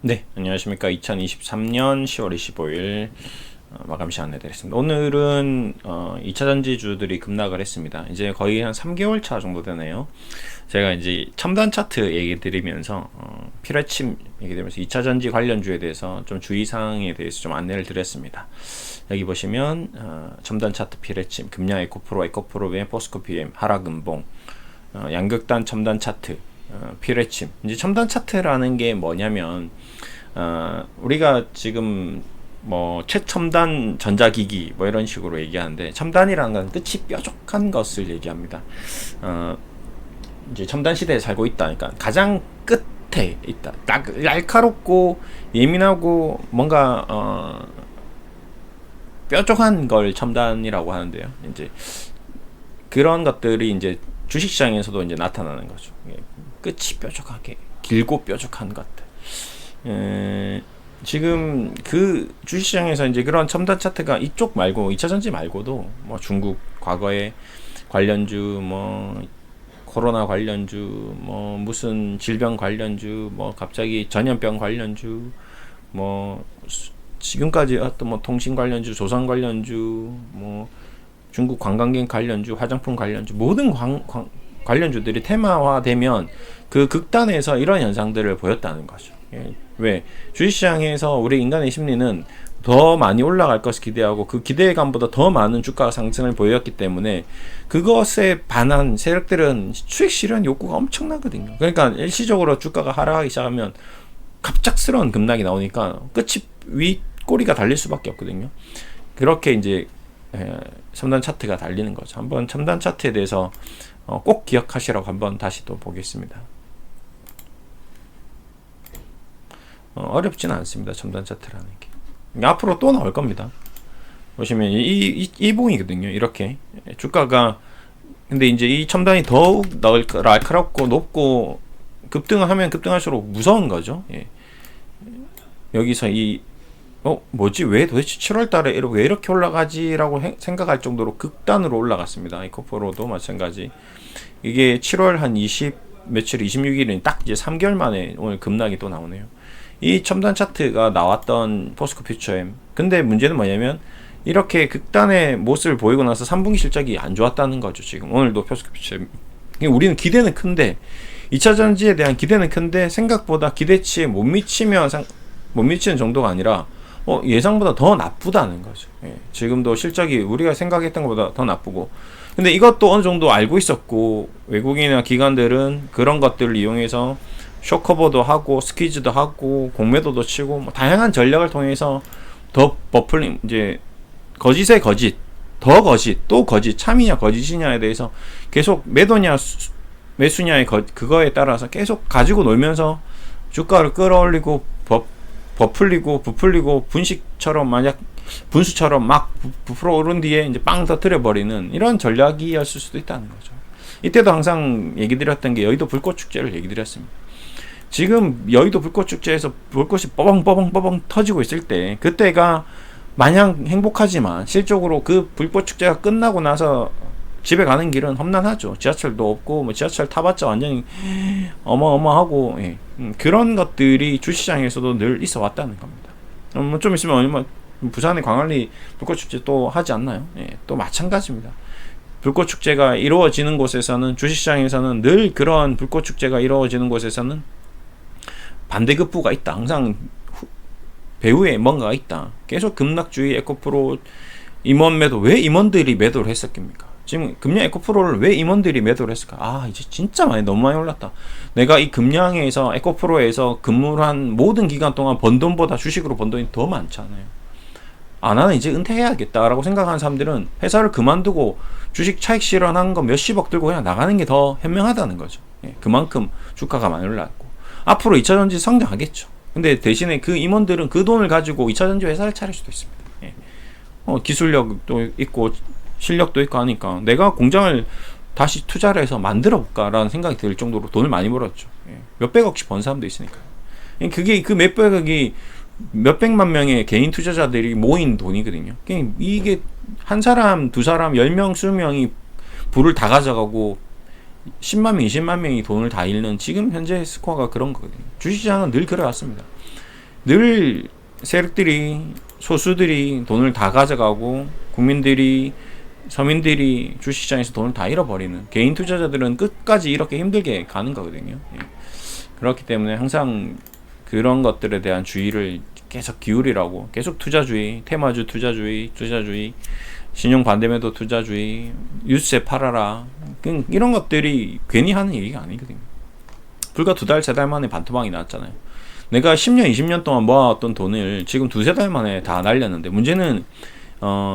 네, 안녕하십니까. 2023년 10월 25일 마감 시간 내드렸습니다. 오늘은 2차 전지주들이 급락을 했습니다. 이제 거의 한 3개월 차 정도 되네요. 제가 이제 첨단 차트 얘기 드리면서 피라침 얘기 드리면서 2차 전지 관련주에 대해서 좀 주의사항에 대해서 좀 안내를 드렸습니다. 여기 보시면 첨단 차트 피라침, 금양 에코프로, 에코프로벤, 포스코 PM, 하락음봉, 양극단 첨단 차트, 피레침. 이제 첨단 차트라는 게 뭐냐면 우리가 지금 뭐 최첨단 전자기기 뭐 이런 식으로 얘기하는데, 첨단이라는 건 끝이 뾰족한 것을 얘기합니다. 이제 첨단 시대에 살고 있다니까 가장 끝에 있다. 날카롭고 예민하고 뭔가 뾰족한 걸 첨단이라고 하는데요. 이제 그런 것들이 이제 주식시장에서도 이제 나타나는 거죠. 끝이 뾰족하게 길고 뾰족한 것들. 지금 그 주식시장에서 이제 그런 첨단 차트가 이쪽 말고 2차 전지 말고도 뭐 중국 과거에 관련주, 뭐 코로나 관련주, 뭐 무슨 질병 관련주, 뭐 갑자기 전염병 관련주, 뭐 지금까지 어떤 뭐 통신 관련주, 조선 관련주, 뭐 중국 관광객 관련주, 화장품 관련주, 모든 관련주들이 테마화되면 그 극단에서 이런 현상들을 보였다는 거죠. 왜? 주식시장에서 우리 인간의 심리는 더 많이 올라갈 것을 기대하고 그 기대감보다 더 많은 주가 상승을 보였기 때문에 그것에 반한 세력들은 수익 실현 욕구가 엄청나거든요. 그러니까 일시적으로 주가가 하락하기 시작하면 갑작스러운 급락이 나오니까 끝이 윗꼬리가 달릴 수밖에 없거든요. 그렇게 이제 첨단 차트가 달리는 거죠. 한번 첨단 차트에 대해서 꼭 기억하시라고 한번 다시 또 보겠습니다. 어렵지는 않습니다. 첨단 차트라는 게. 앞으로 또 나올 겁니다. 보시면 이 봉이거든요. 이렇게 주가가, 근데 이제 이 첨단이 더욱 날카롭고 높고 급등을 하면 급등할수록 무서운 거죠. 예. 여기서 뭐지? 왜 도대체 7월 달에 왜 이렇게 올라가지라고 생각할 정도로 극단으로 올라갔습니다. 이코프로도 마찬가지. 이게 7월 한 20 며칠 26일은 딱 이제 3개월 만에 오늘 급락이 또 나오네요. 이 첨단 차트가 나왔던 포스코 퓨처엠. 근데 문제는 뭐냐면 이렇게 극단의 모습을 보이고 나서 3분기 실적이 안 좋았다는 거죠. 지금 오늘도 포스코 퓨처엠. 우리는 기대는 큰데 2차 전지에 대한 기대는 큰데 생각보다 기대치에 못 미치는 정도가 아니라 예상보다 더 나쁘다는 거죠. 예, 지금도 실적이 우리가 생각했던 것보다 더 나쁘고, 근데 이것도 어느 정도 알고 있었고 외국인이나 기관들은 그런 것들을 이용해서 쇼커버도 하고 스퀴즈도 하고 공매도도 치고 뭐 다양한 전략을 통해서 더 버플링, 이제 거짓의 거짓, 더 거짓, 또 거짓, 참이냐 거짓이냐에 대해서 계속 매도냐 매수냐의 그거에 따라서 계속 가지고 놀면서 주가를 끌어올리고 버풀리고 부풀리고 분식처럼 만약 분수처럼 막 부풀어 오른 뒤에 이제 빵 터뜨려 버리는 이런 전략이었을 수도 있다는 거죠. 이때도 항상 얘기 드렸던 게 여의도 불꽃 축제를 얘기 드렸습니다. 지금 여의도 불꽃 축제에서 불꽃이 뻐벙 터지고 있을 때, 그때가 마냥 행복하지만 실적으로 그 불꽃 축제가 끝나고 나서 집에 가는 길은 험난하죠. 지하철도 없고 뭐 지하철 타봤자 완전히 어마어마하고, 예. 그런 것들이 주시장에서도 늘 있어 왔다는 겁니다. 좀 있으면 얼마 부산의 광안리 불꽃축제 또 하지 않나요? 예, 또 마찬가지입니다. 불꽃축제가 이루어지는 곳에서는, 주식시장에서는 늘 그런 불꽃축제가 이루어지는 곳에서는 반대급부가 있다. 항상 배후에 뭔가가 있다. 계속 급락주의 에코프로 임원 매도, 왜 임원들이 매도를 했었습니까? 지금 금양 에코프로를 왜 임원들이 매도를 했을까? 이제 진짜 너무 많이 올랐다. 내가 이 금양에서 에코프로에서 근무를 한 모든 기간 동안 번 돈보다 주식으로 번 돈이 더 많잖아요. 나는 이제 은퇴해야겠다라고 생각하는 사람들은 회사를 그만두고 주식 차익 실현한 거 몇십억 들고 그냥 나가는 게 더 현명하다는 거죠. 예, 그만큼 주가가 많이 올랐고 앞으로 2차전지 성장하겠죠. 근데 대신에 그 임원들은 그 돈을 가지고 2차전지 회사를 차릴 수도 있습니다. 예. 기술력도 있고 실력도 있고 하니까 내가 공장을 다시 투자를 해서 만들어 볼까라는 생각이 들 정도로 돈을 많이 벌었죠. 예. 몇백억씩 번 사람도 있으니까요. 그게 그 몇백억이 몇백만 명의 개인 투자자들이 모인 돈이거든요. 이게 한 사람, 두 사람, 10명, 20명이 부를 다 가져가고 10만 명, 20만 명이 돈을 다 잃는 지금 현재 스코어가 그런 거거든요. 주식시장은 늘 그래왔습니다. 늘 세력들이 소수들이 돈을 다 가져가고 국민들이 서민들이 주식시장에서 돈을 다 잃어버리는 개인 투자자들은 끝까지 이렇게 힘들게 가는 거거든요. 예. 그렇기 때문에 항상 그런 것들에 대한 주의를 계속 기울이라고 계속 투자주의, 테마주 투자주의, 신용 반대매도 투자주의, 유세 팔아라 이런 것들이 괜히 하는 얘기가 아니거든요. 불과 2달, 3달 만에 반토막이 났잖아요. 내가 10년, 20년 동안 모아왔던 돈을 지금 2-3달 만에 다 날렸는데 문제는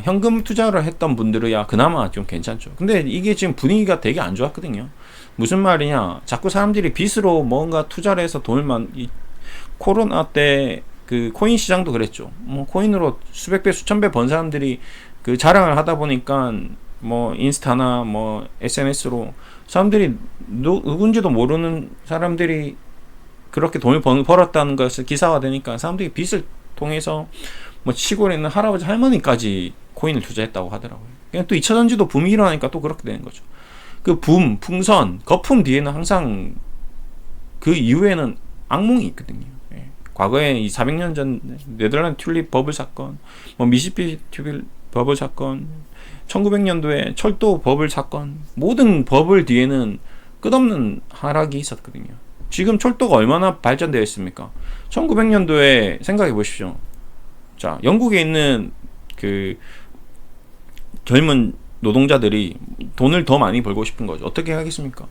현금 투자를 했던 분들이야 그나마 좀 괜찮죠. 근데 이게 지금 분위기가 되게 안 좋았거든요. 무슨 말이냐, 자꾸 사람들이 빚으로 뭔가 투자를 해서 이 코로나 때 그 코인 시장도 그랬죠. 뭐 코인으로 수백 배, 수천 배 번 사람들이 그 자랑을 하다 보니까 뭐 인스타나 뭐 SNS로 사람들이 누군지도 모르는 사람들이 그렇게 돈을 벌었다는 것을 기사화 되니까 사람들이 빚을 통해서 뭐 시골에 있는 할아버지 할머니까지 코인을 투자했다고 하더라고요. 그냥 또 2차 전지도 붐이 일어나니까 또 그렇게 되는 거죠. 그 붐, 풍선, 거품 뒤에는 항상 그 이후에는 악몽이 있거든요. 예. 과거에 이 400년 전 네덜란드 튤립 버블 사건, 뭐 미시시피 튤립 버블 사건, 1900년도에 철도 버블 사건, 모든 버블 뒤에는 끝없는 하락이 있었거든요. 지금 철도가 얼마나 발전되어 있습니까? 1900년도에 생각해 보십시오. 자, 영국에 있는 그 젊은 노동자들이 돈을 더 많이 벌고 싶은 거죠. 어떻게 하겠습니까?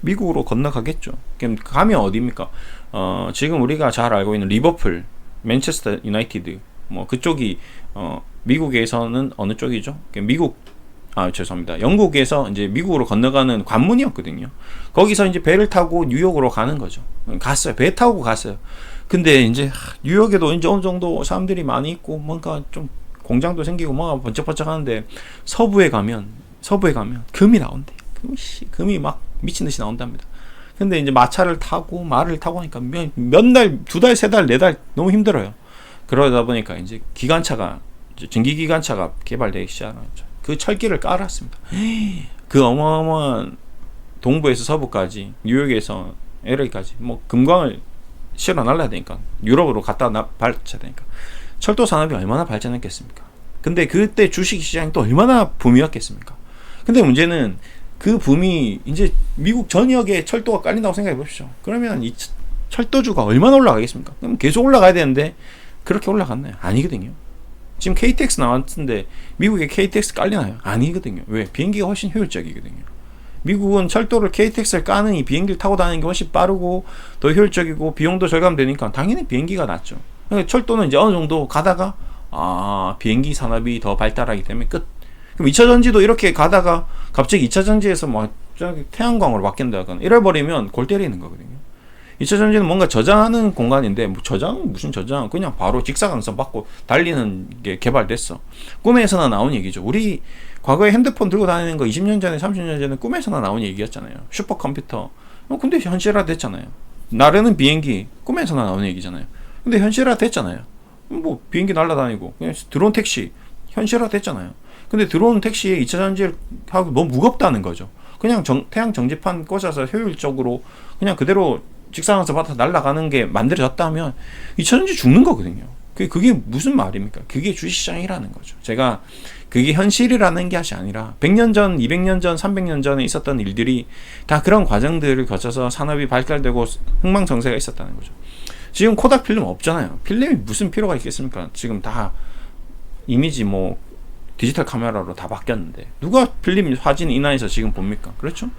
미국으로 건너가겠죠. 그럼 가면 어디입니까? 지금 우리가 잘 알고 있는 리버풀, 맨체스터 유나이티드, 뭐 그쪽이 미국에서는 어느 쪽이죠? 죄송합니다. 영국에서 이제 미국으로 건너가는 관문이었거든요. 거기서 이제 배를 타고 뉴욕으로 가는 거죠. 갔어요. 배 타고 갔어요. 근데 이제 뉴욕에도 이제 어느 정도 사람들이 많이 있고 뭔가 좀 공장도 생기고 뭔가 번쩍번쩍 하는데 서부에 가면 금이 나온대요. 금이 막 미친 듯이 나온답니다. 근데 이제 마차를 타고 말을 타고 하니까 몇 날, 2달, 3달, 4달 너무 힘들어요. 그러다 보니까 이제 전기 기관차가 개발되기 시작하죠. 그 철길을 깔았습니다. 그 어마어마한 동부에서 서부까지, 뉴욕에서 LA까지 뭐 금광을 실어 날라야 되니까 유럽으로 갖다 발쳐야 되니까 철도 산업이 얼마나 발전했겠습니까? 근데 그때 주식 시장이 또 얼마나 붐이었겠습니까? 근데 문제는 그 붐이 이제 미국 전역에 철도가 깔린다고 생각해 보십시오. 그러면 이 철도주가 얼마나 올라가겠습니까? 그럼 계속 올라가야 되는데 그렇게 올라갔나요? 아니거든요. 지금 KTX 나왔는데 미국에 KTX 깔리나요? 아니거든요. 왜? 비행기가 훨씬 효율적이거든요. 미국은 철도를 KTX를 까느니 비행기를 타고 다니는 게 훨씬 빠르고 더 효율적이고 비용도 절감되니까 당연히 비행기가 낫죠. 철도는 이제 어느 정도 가다가 비행기 산업이 더 발달하기 때문에 끝. 그럼 2차 전지도 이렇게 가다가 갑자기 2차 전지에서 뭐 태양광으로 바뀐다거나 이래버리면 골 때리는 거거든요. 2차 전지는 뭔가 저장하는 공간인데 무슨 저장, 그냥 바로 직사광선 받고 달리는 게 개발됐어. 꿈에서나 나온 얘기죠. 우리 과거에 핸드폰 들고 다니는 거 20년 전에 30년 전에 꿈에서나 나온 얘기였잖아요. 슈퍼컴퓨터. 근데 현실화 됐잖아요. 나르는 비행기 꿈에서나 나온 얘기잖아요. 근데 현실화 됐잖아요. 뭐 비행기 날아다니고 그냥 드론 택시 현실화 됐잖아요. 근데 드론 택시에 2차 전지를 하고 너무 무겁다는 거죠. 그냥 태양 정지판 꽂아서 효율적으로 그냥 그대로 직사광선 받아서 날아가는 게 만들어졌다면 2차 전지 죽는 거거든요. 그게 무슨 말입니까? 그게 주식시장이라는 거죠. 제가 그게 현실이라는 게 아니라 100년 전, 200년 전, 300년 전에 있었던 일들이 다 그런 과정들을 거쳐서 산업이 발달되고 흥망성쇠가 있었다는 거죠. 지금 코닥 필름 없잖아요. 필름이 무슨 필요가 있겠습니까? 지금 다 이미지 뭐 디지털 카메라로 다 바뀌었는데 누가 필름 사진 인화해서 지금 봅니까? 그렇죠?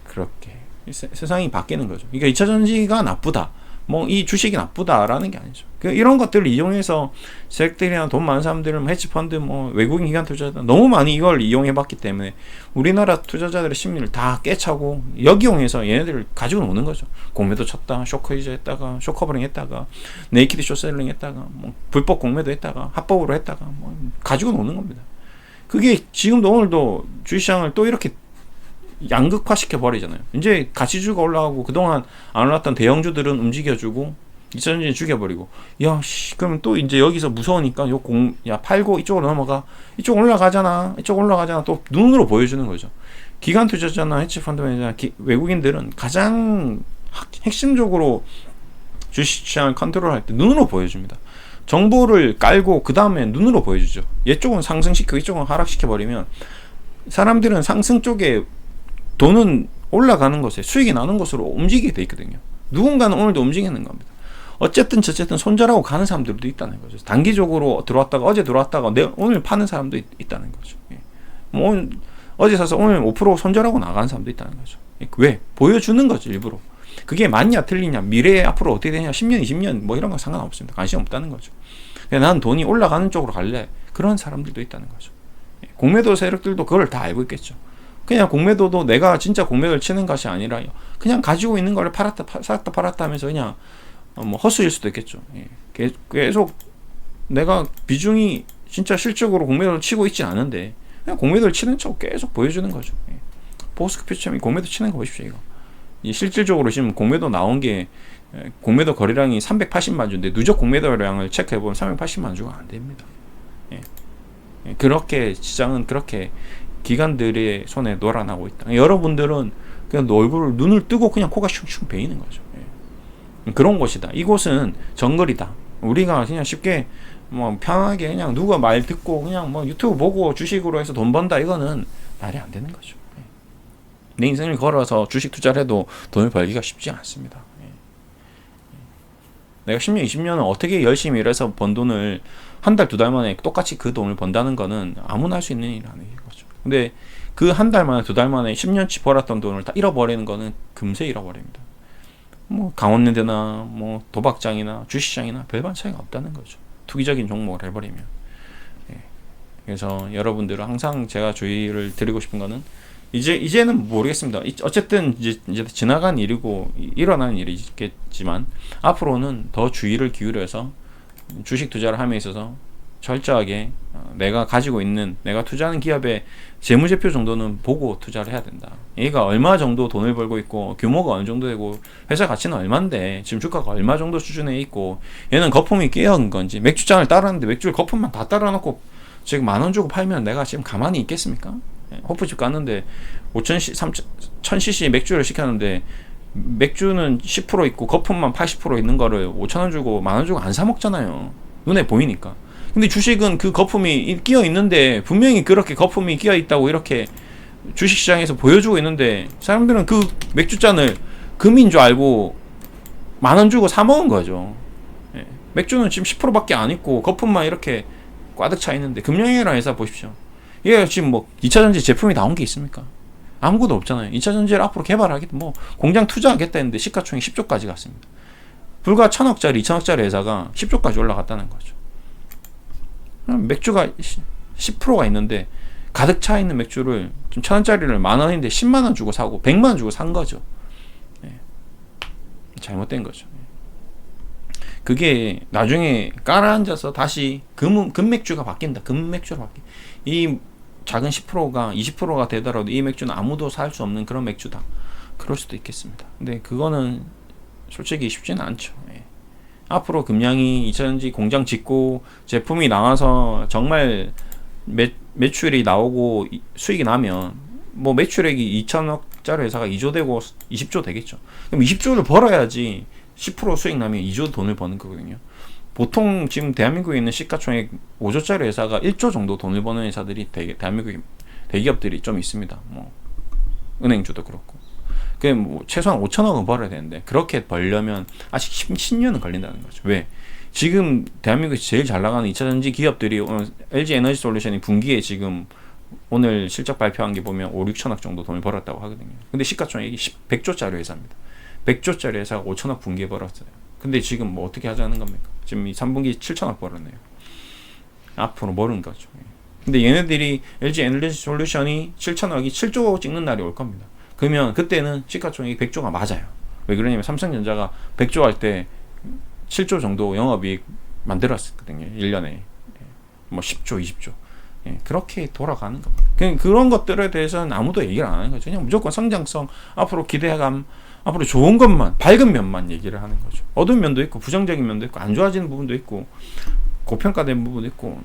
그렇게 세상이 바뀌는 거죠. 그러니까 2차 전지가 나쁘다, 뭐 이 주식이 나쁘다라는 게 아니죠. 이런 것들을 이용해서 세력들이나 돈 많은 사람들은 헤지펀드, 뭐 외국인 기관 투자자 너무 많이 이걸 이용해봤기 때문에 우리나라 투자자들의 심리를 다 깨차고 역이용해서 얘네들을 가지고 노는 거죠. 공매도 쳤다, 쇼크이즈 했다가, 쇼커버링 했다가, 네이키드 쇼셀링 했다가, 뭐 불법 공매도 했다가, 합법으로 했다가, 뭐 가지고 노는 겁니다. 그게 지금도 오늘도 주식시장을 또 이렇게 양극화시켜 버리잖아요. 이제 가치주가 올라가고 그동안 안 올랐던 대형주들은 움직여주고 2차 전지는 죽여버리고, 그러면 또 이제 여기서 무서우니까 팔고 이쪽으로 넘어가, 이쪽 올라가잖아 또 눈으로 보여주는 거죠. 기관 투자자나 헤지펀드 매니저나 외국인들은 가장 핵심적으로 주식시장을 컨트롤할 때 눈으로 보여줍니다. 정보를 깔고 그 다음에 눈으로 보여주죠. 이쪽은 상승시키고 이쪽은 하락시켜버리면 사람들은 상승 쪽에 돈은 올라가는 것에 수익이 나는 것으로 움직이게 돼 있거든요. 누군가는 오늘도 움직이는 겁니다. 어쨌든 저쨌든 손절하고 가는 사람들도 있다는 거죠. 단기적으로 들어왔다가 어제 들어왔다가 오늘 파는 사람도 있다는 거죠. 뭐 어제 사서 오늘 5% 손절하고 나가는 사람도 있다는 거죠. 왜? 보여주는 거죠, 일부러. 그게 맞냐 틀리냐, 미래에 앞으로 어떻게 되냐, 10년 20년 뭐 이런 건 상관없습니다. 관심 없다는 거죠. 난 돈이 올라가는 쪽으로 갈래, 그런 사람들도 있다는 거죠. 공매도 세력들도 그걸 다 알고 있겠죠. 그냥 공매도도 내가 진짜 공매도를 치는 것이 아니라 그냥 가지고 있는 거를 살았다 팔았다 하면서 그냥 뭐 허수일 수도 있겠죠. 계속 내가 비중이 진짜 실적으로 공매도를 치고 있지 않은데 그냥 공매도를 치는 척 계속 보여주는 거죠. 포스코 퓨처엠이 공매도 치는 거 보십시오. 이거 실질적으로 지금 공매도 나온 게 공매도 거래량이 380만 주인데 누적 공매도량을 체크해보면 380만 주가 안 됩니다. 그렇게 시장은 그렇게 기관들의 손에 놀아나고 있다. 여러분들은 그냥 얼굴을 눈을 뜨고 그냥 코가 슝슝 베이는 거죠. 그런 곳이다. 이곳은 정글이다. 우리가 그냥 쉽게 뭐 편하게 그냥 누가 말 듣고 그냥 뭐 유튜브 보고 주식으로 해서 돈 번다, 이거는 말이 안 되는 거죠. 내 인생을 걸어서 주식 투자를 해도 돈을 벌기가 쉽지 않습니다. 내가 10년 20년은 어떻게 열심히 일해서 번 돈을 한 달 두 달 만에 똑같이 그 돈을 번다는 거는 아무나 할 수 있는 일이 아닌 거죠. 근데 그 한 달 만에 두 달 만에 10년치 벌었던 돈을 다 잃어버리는 거는 금세 잃어버립니다. 뭐 강원랜드나 뭐 도박장이나 주식장이나 별반 차이가 없다는 거죠. 투기적인 종목을 해버리면. 그래서 여러분들은 항상 제가 주의를 드리고 싶은 거는 이제는 모르겠습니다. 어쨌든 이제 지나간 일이고 일어나는 일이겠지만 앞으로는 더 주의를 기울여서 주식 투자를 함에 있어서 철저하게 내가 가지고 있는, 내가 투자하는 기업의 재무제표 정도는 보고 투자를 해야 된다. 얘가 얼마 정도 돈을 벌고 있고 규모가 어느 정도 되고 회사 가치는 얼마인데 지금 주가가 얼마 정도 수준에 있고 얘는 거품이 끼어온 건지, 맥주잔을 따랐는데 맥주를 거품만 다 따라놓고 지금 10,000원 주고 팔면 내가 지금 가만히 있겠습니까? 호프집 갔는데 1000cc 맥주를 시켰는데 맥주는 10% 있고 거품만 80% 있는 거를 5,000원 주고 10,000원 주고 안 사 먹잖아요. 눈에 보이니까. 근데 주식은 그 거품이 끼어 있는데 분명히 그렇게 거품이 끼어 있다고 이렇게 주식시장에서 보여주고 있는데 사람들은 그 맥주잔을 금인 줄 알고 10,000원 주고 사 먹은 거죠. 맥주는 지금 10%밖에 안 있고 거품만 이렇게 꽈득 차 있는데 금융이라는 회사 보십시오. 이게 지금 뭐 2차전지 제품이 나온 게 있습니까? 아무것도 없잖아요. 2차전지를 앞으로 개발하겠다, 뭐 공장 투자하겠다 했는데 시가총액 10조까지 갔습니다. 불과 1,000억짜리 2,000억짜리 회사가 10조까지 올라갔다는 거죠. 맥주가 10%가 있는데 가득 차 있는 맥주를 좀 1,000원짜리를 10,000원인데 100,000원 주고 사고 100,000원 주고 산 거죠. 잘못된 거죠. 그게 나중에 깔아앉아서 다시 금맥주가 바뀐다. 금맥주로 바뀐다. 이 작은 10%가 20%가 되더라도 이 맥주는 아무도 살 수 없는 그런 맥주다. 그럴 수도 있겠습니다. 근데 그거는 솔직히 쉽지는 않죠. 앞으로 금양이 2차전지 공장 짓고 제품이 나와서 정말 매출이 나오고 수익이 나면 뭐 매출액이 2,000억짜리 회사가 2조 되고 20조 되겠죠. 그럼 20조를 벌어야지 10% 수익 나면 2조 돈을 버는 거거든요. 보통 지금 대한민국에 있는 시가총액 5조짜리 회사가 1조 정도 돈을 버는 회사들이 대한민국 대기업들이 좀 있습니다. 뭐 은행주도 그렇고. 그게 뭐 최소한 5천억은 벌어야 되는데 그렇게 벌려면 아직 10년은 걸린다는 거죠. 왜? 지금 대한민국에서 제일 잘 나가는 2차전지 기업들이 오늘 LG 에너지 솔루션이 분기에 지금 오늘 실적 발표한 게 보면 5, 6천억 정도 돈을 벌었다고 하거든요. 근데 시가총액이 100조짜리 회사입니다. 100조짜리 회사가 5천억 분기에 벌었어요. 근데 지금 뭐 어떻게 하자는 겁니까? 지금 이 3분기 7천억 벌었네요. 앞으로 모르는 거죠. 근데 얘네들이 LG 에너지 솔루션이 7천억이 7조 찍는 날이 올 겁니다. 그러면 그때는 시가총액이 100조가 맞아요. 왜 그러냐면 삼성전자가 100조 할 때 7조 정도 영업이익 만들었거든요. 1년에. 뭐 10조, 20조. 그렇게 돌아가는 겁니다. 그런 것들에 대해서는 아무도 얘기를 안 하는 거죠. 그냥 무조건 성장성, 앞으로 기대감, 앞으로 좋은 것만, 밝은 면만 얘기를 하는 거죠. 어두운 면도 있고, 부정적인 면도 있고, 안 좋아지는 부분도 있고, 고평가된 부분도 있고,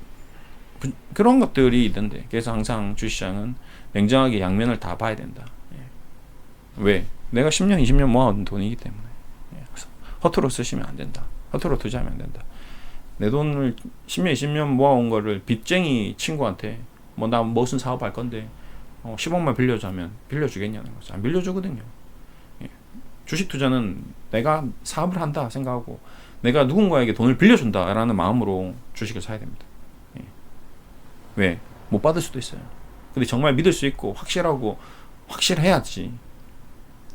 그런 것들이 있는데, 그래서 항상 주시장은 냉정하게 양면을 다 봐야 된다. 왜? 내가 10년, 20년 모아온 돈이기 때문에. 허투루 쓰시면 안 된다. 허투루 투자하면 안 된다. 내 돈을 10년, 20년 모아온 거를 빚쟁이 친구한테 뭐 나 무슨 사업할 건데 10억만 빌려주면 빌려주겠냐는 거죠. 안 빌려주거든요. 예. 주식 투자는 내가 사업을 한다 생각하고 내가 누군가에게 돈을 빌려준다라는 마음으로 주식을 사야 됩니다. 예. 왜? 못 받을 수도 있어요. 근데 정말 믿을 수 있고 확실하고 확실해야지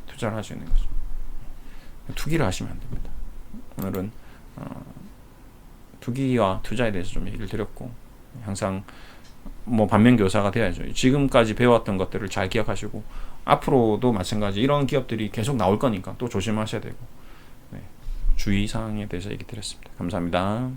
투자를 할 수 있는 거죠. 투기를 하시면 안 됩니다. 오늘은 투기와 투자에 대해서 좀 얘기를 드렸고 항상 뭐 반면교사가 돼야죠. 지금까지 배웠던 것들을 잘 기억하시고 앞으로도 마찬가지 이런 기업들이 계속 나올 거니까 또 조심하셔야 되고 네. 주의사항에 대해서 얘기 드렸습니다. 감사합니다.